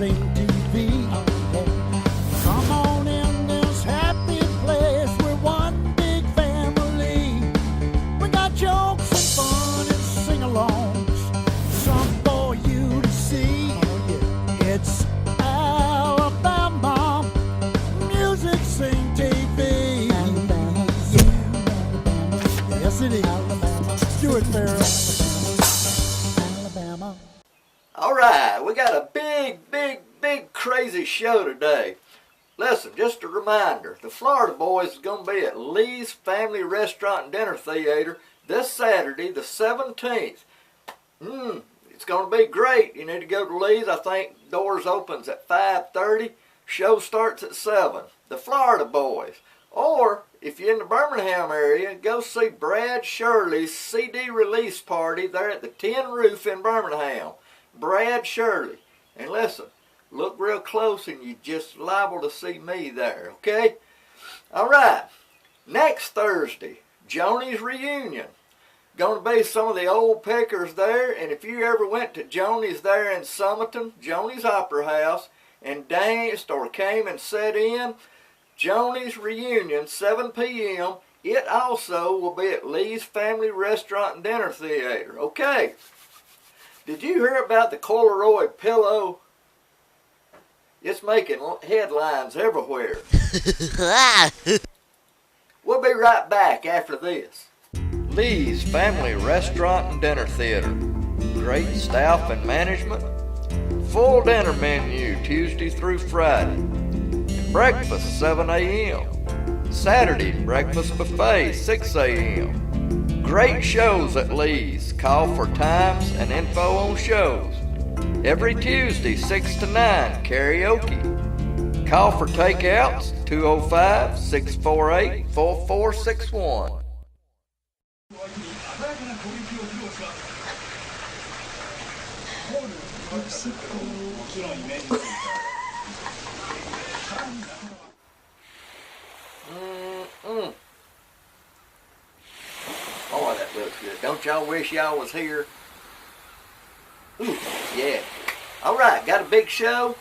Sing TV. Come on in this happy place. We're one big family. We got jokes and fun and sing-alongs, some for you to see. It's Alabama Music Sing TV. Yes, it is. Stuart Farrell. Alabama. All right, we got a big crazy show today. Listen, just a reminder, the Florida Boys is going to be at Lee's Family Restaurant and Dinner Theater this Saturday, the 17th. It's going to be great. You need to go to Lee's. I think doors opens at 5:30. Show starts at 7. The Florida Boys. Or, if you're in the Birmingham area, go see Brad Shirley's CD release party there at the Tin Roof in Birmingham. Brad Shirley. And listen, look real close and you just liable to see me there, okay? All right, next Thursday, Joni's Reunion. Going to be some of the old pickers there, and if you ever went to Joni's there in Summerton, Joni's Opera House, and danced or came and sat in, Joni's Reunion, 7 p.m. It also will be at Lee's Family Restaurant and Dinner Theater. Okay. Did you hear about the Polaroid pillow? It's making headlines everywhere. We'll be right back after this. Lee's Family Restaurant and Dinner Theater. Great staff and management. Full dinner menu Tuesday through Friday. Breakfast 7 a.m. Saturday breakfast buffet 6 a.m. Great shows at Lee's. Call for times and info on shows. Every Tuesday 6 to 9 karaoke. Call for takeouts 205-648-4461. Boy, that looks good. Don't y'all wish y'all was here? Ooh, yeah. All right, got a big show.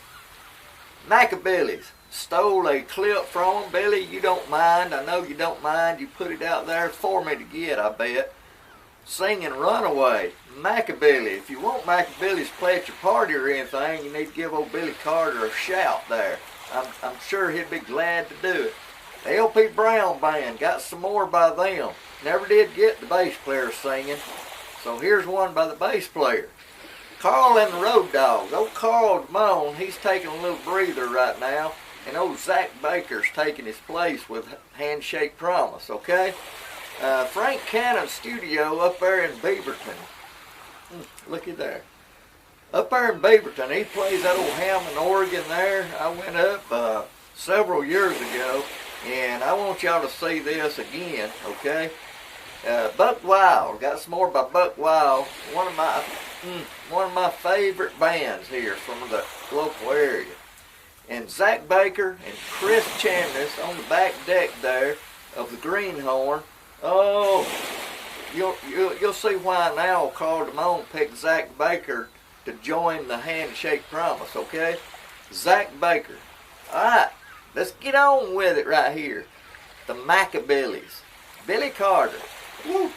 Maccabilly's. Stole a clip from them. Billy, you don't mind. I know you don't mind. You put it out there for me to get, I bet. Singing Runaway. Maccabilly. If you want Maccabilly's to play at your party or anything, you need to give old Billy Carter a shout there. I'm sure he'd be glad to do it. The LP Brown Band, got some more by them. Never did get the bass player singing, so here's one by the bass player. Carl and the Road Dogs. Old Carl Damone, he's taking a little breather right now, and old Zach Baker's taking his place with Handshake Promise, okay? Frank Cannon's studio up there in Beaverton. Looky there. Up there in Beaverton, he plays that old Hammond organ there. I went up several years ago, and I want y'all to see this again, okay? Buck Wild, got some more by Buck Wild. One of my favorite bands here from the local area. And Zach Baker and Chris Chambliss on the back deck there of the Greenhorn. Oh, you'll see why now Carl Damone picked Zach Baker to join the Handshake Promise, okay? Zach Baker. All right, let's get on with it right here. The Maccabillys. Billy Carter. Woo.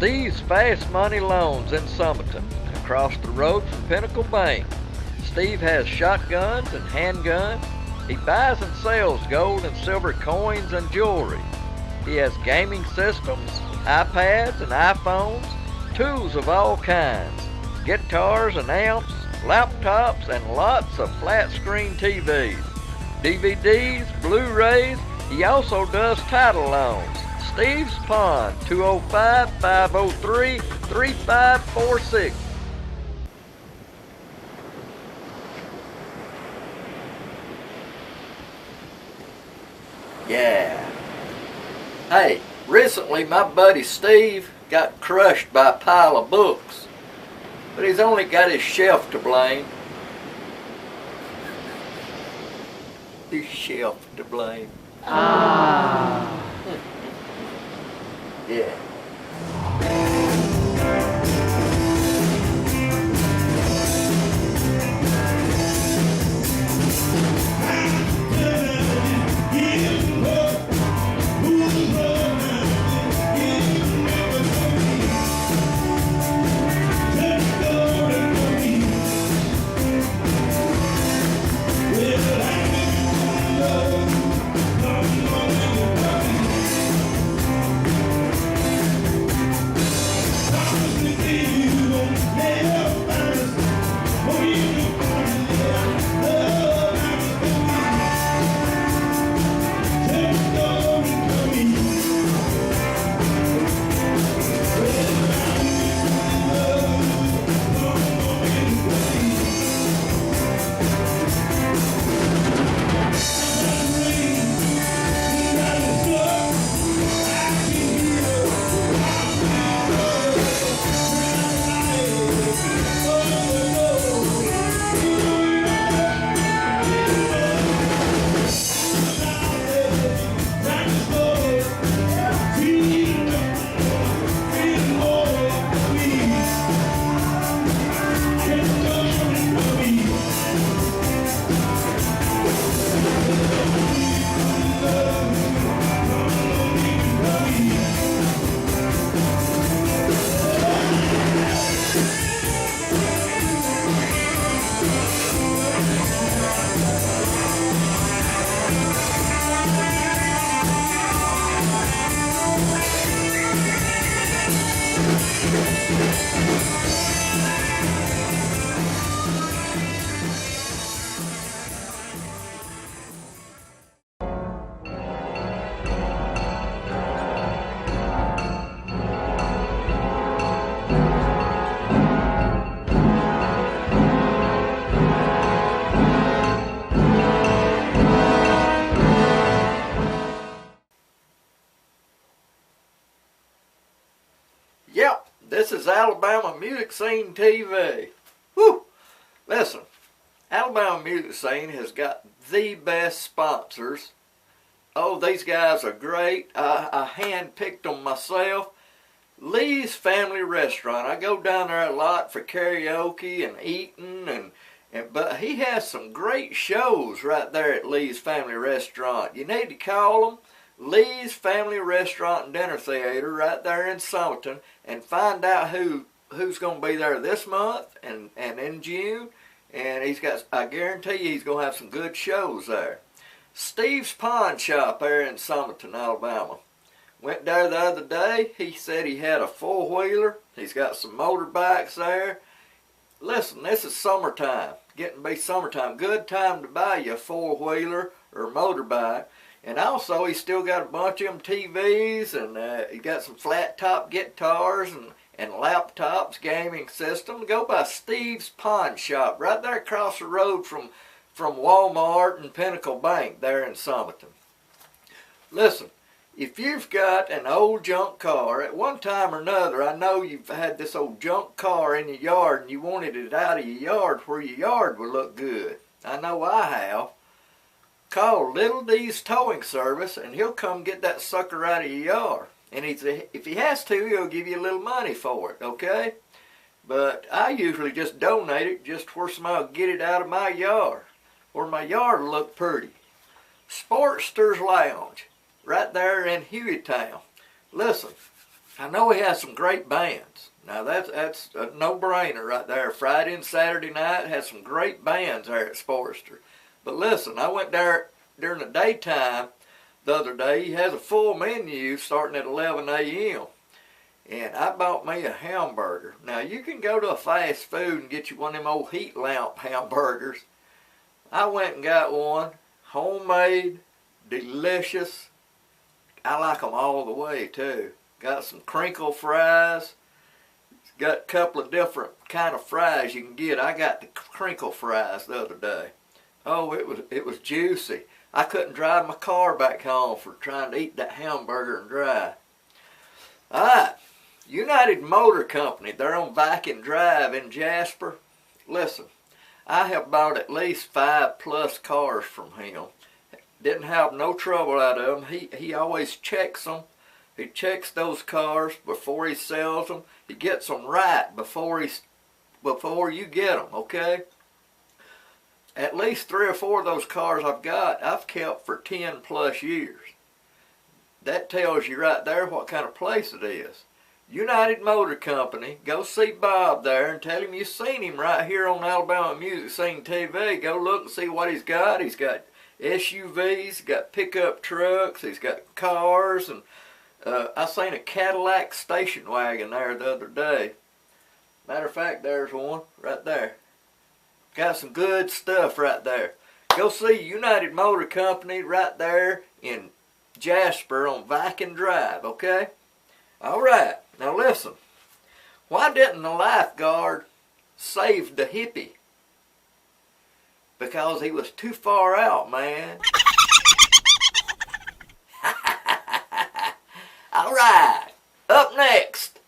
Steve's Fast Money Loans in Summerton, across the road from Pinnacle Bank. Steve has shotguns and handguns. He buys and sells gold and silver coins and jewelry. He has gaming systems, iPads and iPhones, tools of all kinds, guitars and amps, laptops, and lots of flat-screen TVs, DVDs, Blu-rays. He also does title loans. Steve's Pawn, 205-503-3546. Yeah. Hey, recently my buddy Steve got crushed by a pile of books, but he's only got his shelf to blame. His shelf to blame. Yeah. Yep, this is Alabama Music Scene TV. Whew! Listen, Alabama Music Scene has got the best sponsors. Oh, these guys are great. I hand-picked them myself. Lee's Family Restaurant. I go down there a lot for karaoke and eating, but he has some great shows right there at Lee's Family Restaurant. You need to call them. Lee's Family Restaurant and Dinner Theater right there in Summerton, and find out who's going to be there this month and in June. And I guarantee you he's going to have some good shows there. Steve's Pawn Shop there in Summerton, Alabama. Went there the other day. He said he had a four-wheeler. He's got some motorbikes there. Listen, this is summertime. Getting to be summertime. Good time to buy you a four-wheeler or motorbike. And also, he's still got a bunch of them TVs, and he got some flat-top guitars and laptops, gaming system. Go by Steve's Pawn Shop, right there across the road from Walmart and Pinnacle Bank there in Summerton. Listen, if you've got an old junk car, at one time or another, I know you've had this old junk car in your yard and you wanted it out of your yard where your yard would look good. I know I have. Call Little D's Towing Service and he'll come get that sucker out of your yard. And if he has to, he'll give you a little money for it, okay? But I usually just donate it just where somebody will get it out of my yard, where my yard will look pretty. Sportster's Lounge, right there in Hueytown. Listen, I know he has some great bands. Now that's a no-brainer right there. Friday and Saturday night has some great bands there at Sportster. But listen, I went there during the daytime the other day. He has a full menu starting at 11 a.m. And I bought me a hamburger. Now you can go to a fast food and get you one of them old heat lamp hamburgers. I went and got one, homemade, delicious. I like them all the way too. Got some crinkle fries. Got a couple of different kind of fries you can get. I got the crinkle fries the other day. Oh, it was juicy. I couldn't drive my car back home for trying to eat that hamburger and drive. All right, United Motor Company. They're on Viking Drive in Jasper. Listen, I have bought at least 5+ cars from him. Didn't have no trouble out of them. He always checks them. He checks those cars before he sells them. He gets them right before you get them, okay? At least 3 or 4 of those cars I've kept for 10+ years. That tells you right there what kind of place it is. United Motor Company. Go see Bob there and tell him you seen him right here on Alabama Music Scene TV. Go look and see what he's got. He's got SUVs, he's got pickup trucks, he's got cars, and I seen a Cadillac station wagon there the other day. Matter of fact, there's one right there. Got some good stuff right there. Go see United Motor Company right there in Jasper on Viking Drive, okay? All right, now listen. Why didn't the lifeguard save the hippie? Because he was too far out, man. All right, up next.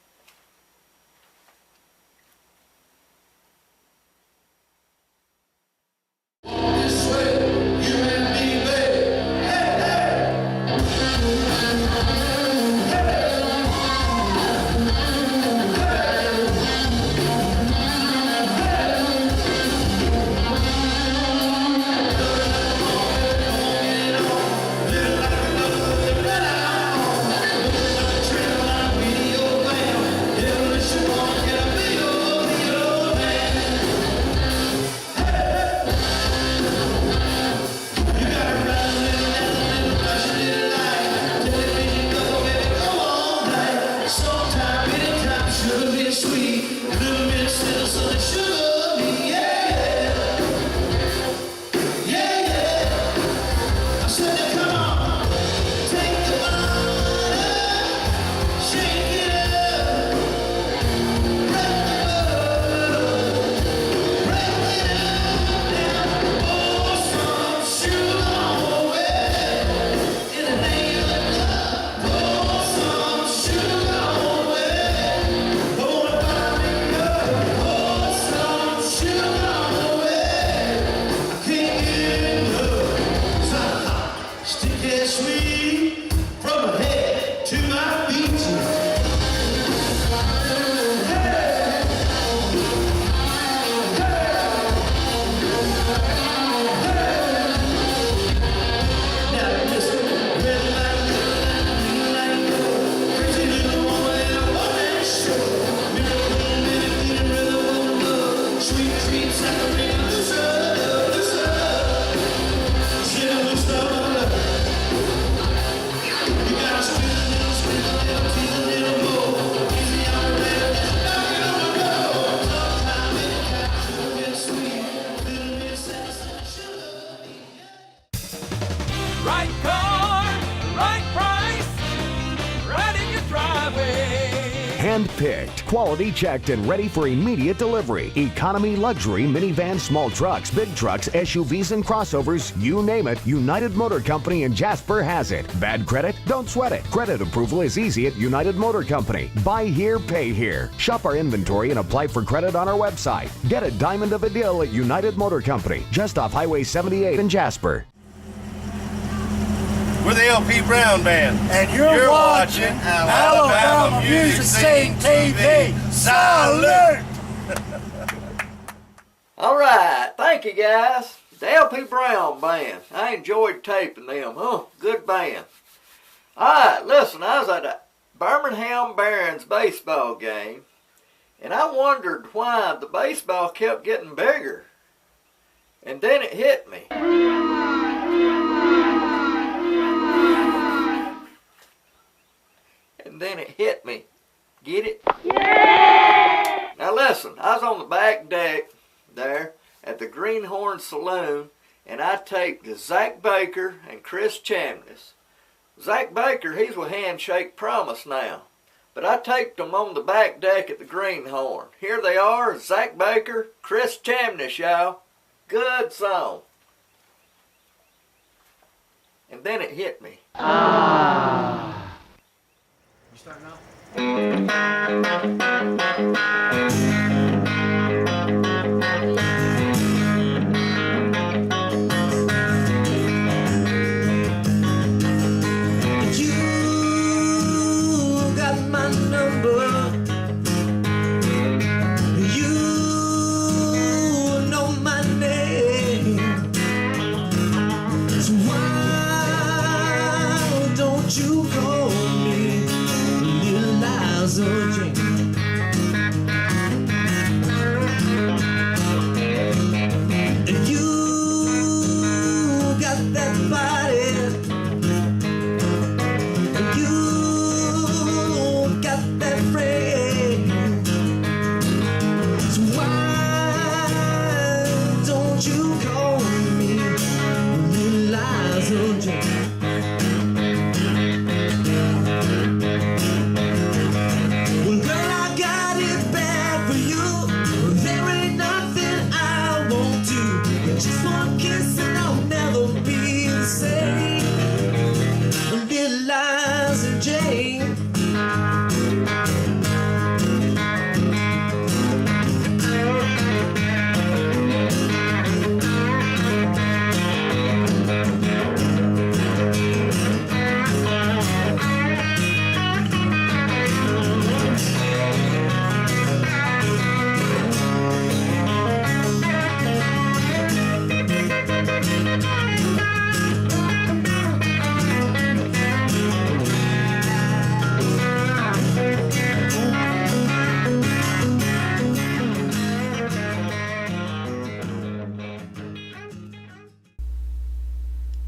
Right car, right price, right in your driveway. Hand-picked, quality checked, and ready for immediate delivery. Economy, luxury, minivan, small trucks, big trucks, SUVs, and crossovers, you name it, United Motor Company in Jasper has it. Bad credit? Don't sweat it. Credit approval is easy at United Motor Company. Buy here, pay here. Shop our inventory and apply for credit on our website. Get a diamond of a deal at United Motor Company, just off Highway 78 in Jasper. We're the LP Brown Band. And you're watching Alabama Music Scene TV. Salute! All right, thank you guys. The LP Brown Band. I enjoyed taping them. Good band. All right, listen, I was at Birmingham Barons baseball game, and I wondered why the baseball kept getting bigger. And then it hit me. And then it hit me. Get it? Yeah! Now listen, I was on the back deck there at the Greenhorn Saloon, and I taped Zach Baker and Chris Chambliss. Zach Baker, he's with Handshake Promise now. But I taped them on the back deck at the Greenhorn. Here they are, Zach Baker, Chris Chambliss, y'all. Good song. And then it hit me. You starting off?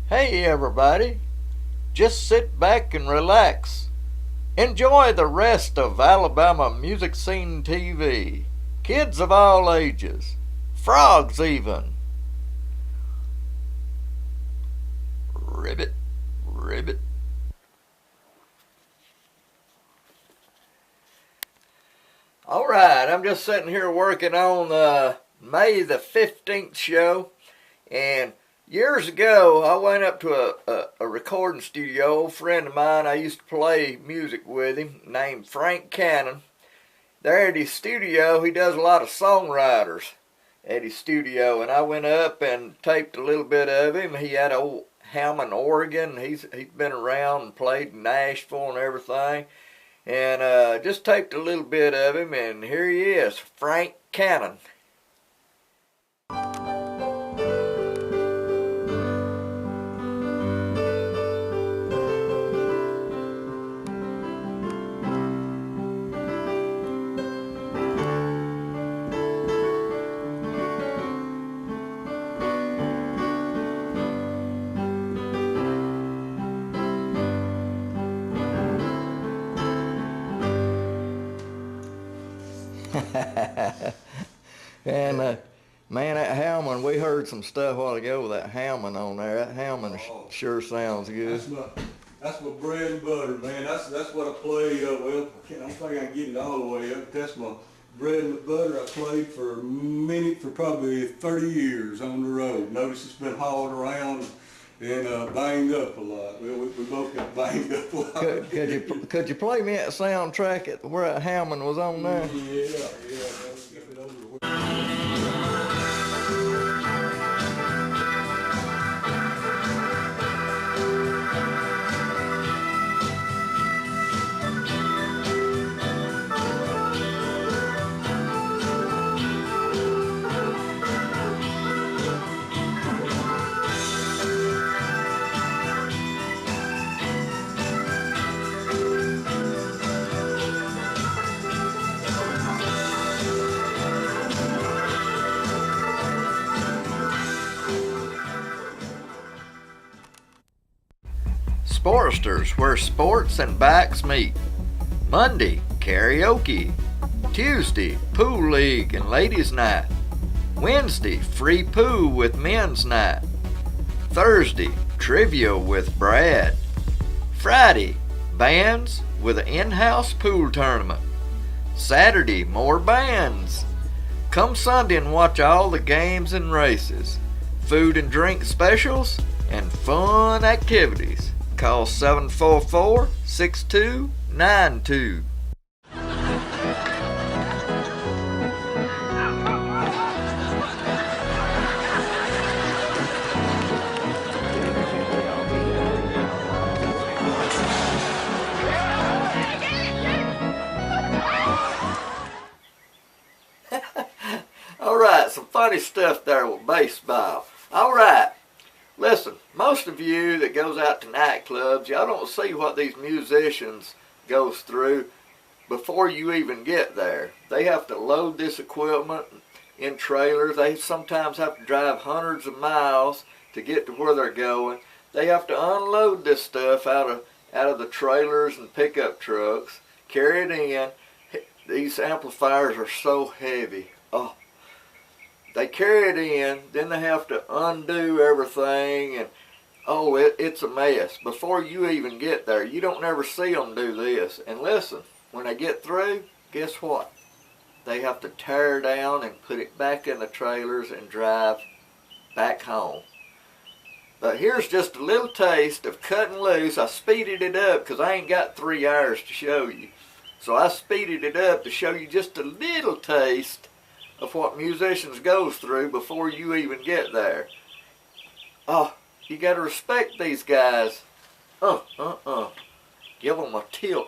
Hey everybody, just sit back and relax. Enjoy the rest of Alabama Music Scene TV. Kids of all ages, frogs even. Ribbit, ribbit. Alright, I'm just sitting here working on May the 15th show, and years ago, I went up to a recording studio. Old friend of mine, I used to play music with him, named Frank Cannon. There at his studio, he does a lot of songwriters at his studio, and I went up and taped a little bit of him. He had old Hammond organ. He's been around and played in Nashville and everything, and just taped a little bit of him, and here he is, Frank Cannon. And man, that Hammond, we heard some stuff a while ago with that Hammond on there. That Hammond sure sounds good. That's my bread and butter, man. That's what I play. Well, I don't think I can get it all the way up. That's my bread and butter. I played for probably 30 years on the road. Notice it's been hauled around and banged up a lot. Well, we both got banged up a lot. Could you play me that soundtrack at where that Hammond was on there? Yeah. Let's get it over with. Sportsters, where sports and bikes meet. Monday, karaoke. Tuesday, pool league and ladies' night. Wednesday, free pool with men's night. Thursday, trivia with Brad. Friday, bands with an in-house pool tournament. Saturday, more bands. Come Sunday and watch all the games and races, food and drink specials, and fun activities. Call 744-6292. Alright, some funny stuff there with baseball. Alright, listen, most of you that goes out to nightclubs, y'all don't see what these musicians goes through before you even get there. They have to load this equipment in trailers. They sometimes have to drive hundreds of miles to get to where they're going. They have to unload this stuff out of the trailers and pickup trucks, carry it in. These amplifiers are so heavy. Oh, they carry it in, then they have to undo everything, and oh, it's a mess. Before you even get there, you don't never see them do this. And listen, when they get through, guess what? They have to tear down and put it back in the trailers and drive back home. But here's just a little taste of cutting loose. I speeded it up because I ain't got 3 hours to show you. So I speeded it up to show you just a little taste of what musicians goes through before you even get there. Oh, you gotta respect these guys. Give them a tip.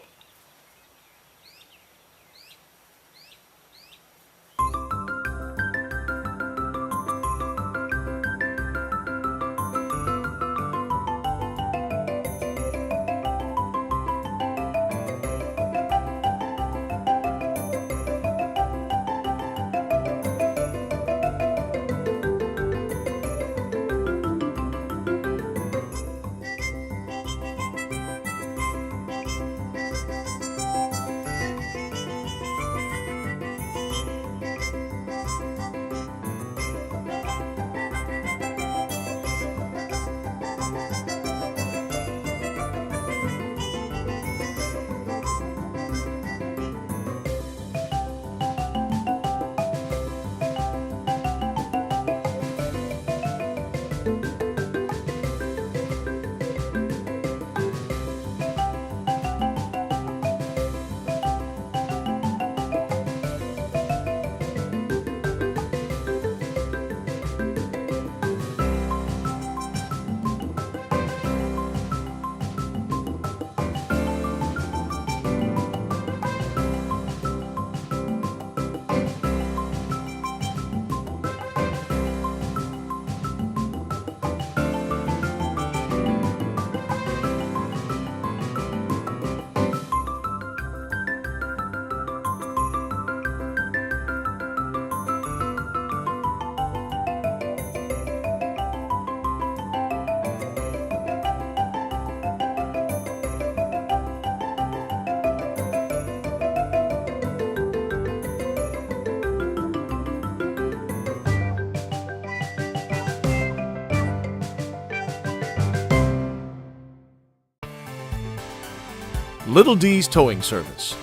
Little D's Towing Service.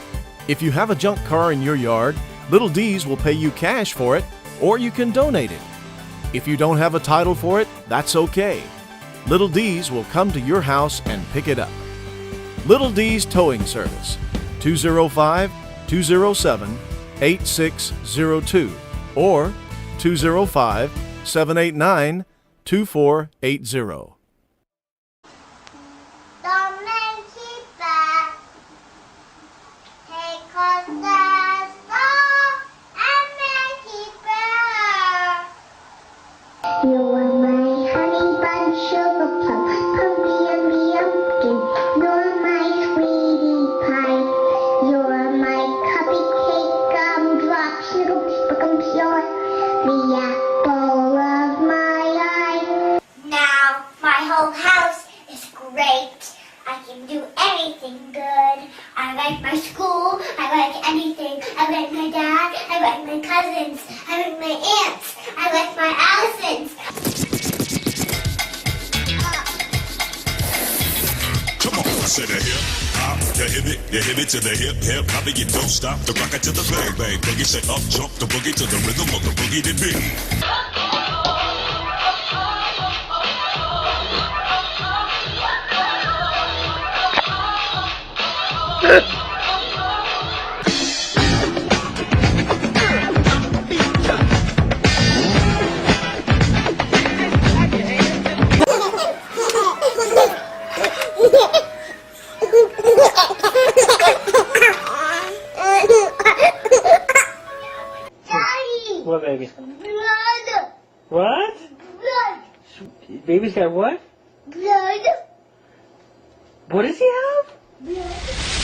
If you have a junk car in your yard, Little D's will pay you cash for it, or you can donate it. If you don't have a title for it, that's okay. Little D's will come to your house and pick it up. Little D's Towing Service, 205-207-8602 or 205-789-2480. You are my honey bun, sugar plum, pumpkin, pumpkin. You're my sweetie pie. You're my cupcake, gumdrop, snickums, pickums. You're the apple of my eye. Now my whole house is great. I can do anything good. I like my school. I like anything. I like my dad. I like my cousins. I like my aunts. I like my Allisons. Come on, I said a hip hop, the hip it to the hip hip hop, you don't stop the rocket to the bang bang boogie. Say up jump the boogie to the rhythm of the boogie to beat. Daddy! What, baby? Blood! What? Blood! Baby's got what? Blood! What does he have? Blood!